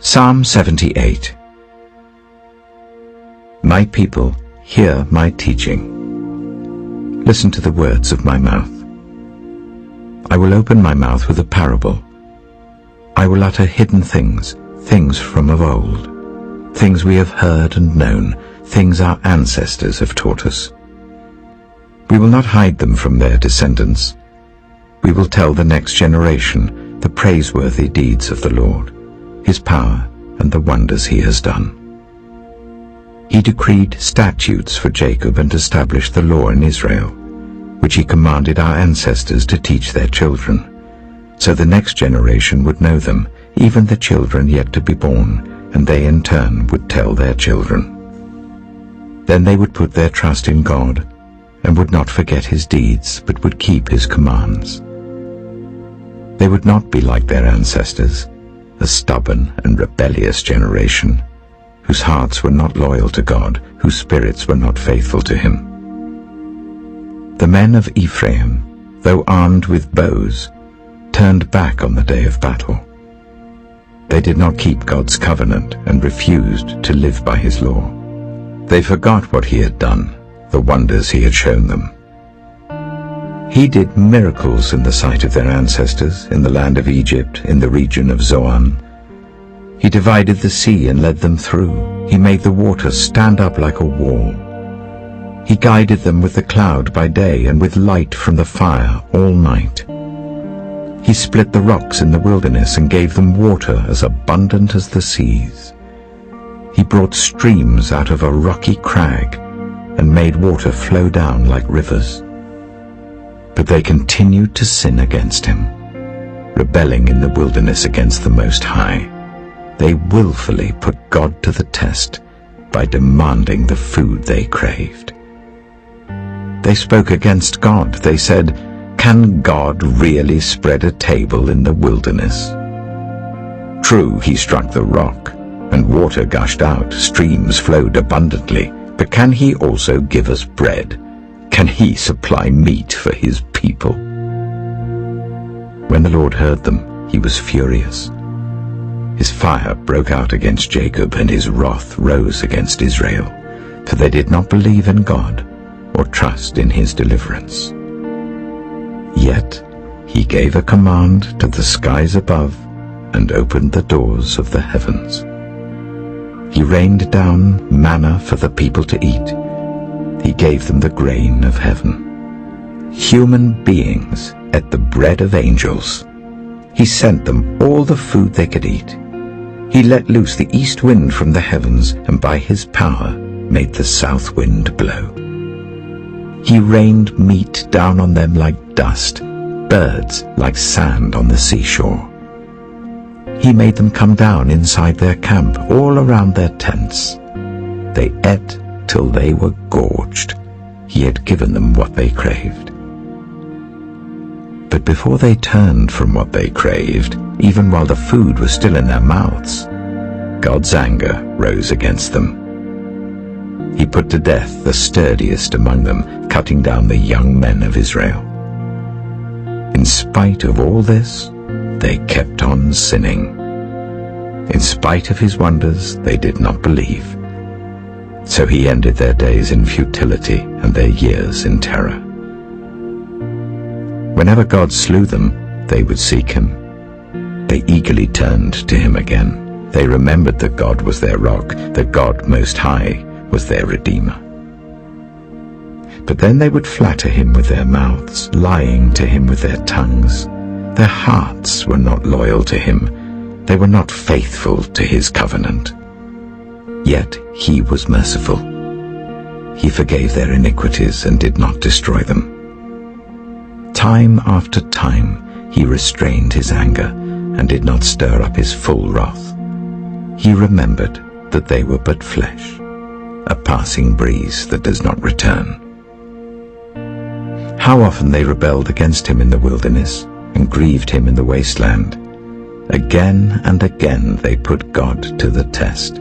Psalm 78. My people, hear my teaching. Listen to the words of my mouth. I will open my mouth with a parable. I will utter hidden things, things from of old, things we have heard and known, things our ancestors have taught us. We will not hide them from their descendants. We will tell the next generation the praiseworthy deeds of the Lord, his power and the wonders he has done. He decreed statutes for Jacob and established the law in Israel, which he commanded our ancestors to teach their children, so the next generation would know them, even the children yet to be born, and they in turn would tell their children. Then they would put their trust in God, and would not forget his deeds, but would keep his commands. They would not be like their ancestors, a stubborn and rebellious generation, whose hearts were not loyal to God, whose spirits were not faithful to him. The men of Ephraim, though armed with bows, turned back on the day of battle. They did not keep God's covenant and refused to live by his law. They forgot what he had done, the wonders he had shown them. He did miracles in the sight of their ancestors, in the land of Egypt, in the region of Zoan. He divided the sea and led them through. He made the waters stand up like a wall. He guided them with the cloud by day and with light from the fire all night. He split the rocks in the wilderness and gave them water as abundant as the seas. He brought streams out of a rocky crag and made water flow down like rivers. But they continued to sin against him, rebelling in the wilderness against the Most High. They willfully put God to the test by demanding the food they craved. They spoke against God. They said, "Can God really spread a table in the wilderness? True, he struck the rock, and water gushed out, streams flowed abundantly, but can he also give us bread? Can he supply meat for his people?" When the Lord heard them, he was furious. His fire broke out against Jacob, and his wrath rose against Israel, for they did not believe in God or trust in his deliverance. Yet he gave a command to the skies above and opened the doors of the heavens. He rained down manna for the people to eat. He gave them the grain of heaven. Human beings ate the bread of angels. He sent them all the food they could eat. He let loose the east wind from the heavens, and by his power made the south wind blow. He rained meat down on them like dust, birds like sand on the seashore. He made them come down inside their camp, all around their tents. They ate till they were gorged. He had given them what they craved. But before they turned from what they craved, even while the food was still in their mouths, God's anger rose against them. He put to death the sturdiest among them, cutting down the young men of Israel. In spite of all this, they kept on sinning. In spite of his wonders, they did not believe. So he ended their days in futility and their years in terror. Whenever God slew them, they would seek him. They eagerly turned to him again. They remembered that God was their rock, that God Most High was their Redeemer. But then they would flatter him with their mouths, lying to him with their tongues. Their hearts were not loyal to him. They were not faithful to his covenant. Yet he was merciful. He forgave their iniquities and did not destroy them. Time after time he restrained his anger and did not stir up his full wrath. He remembered that they were but flesh, a passing breeze that does not return. How often they rebelled against him in the wilderness and grieved him in the wasteland. Again and again they put God to the test.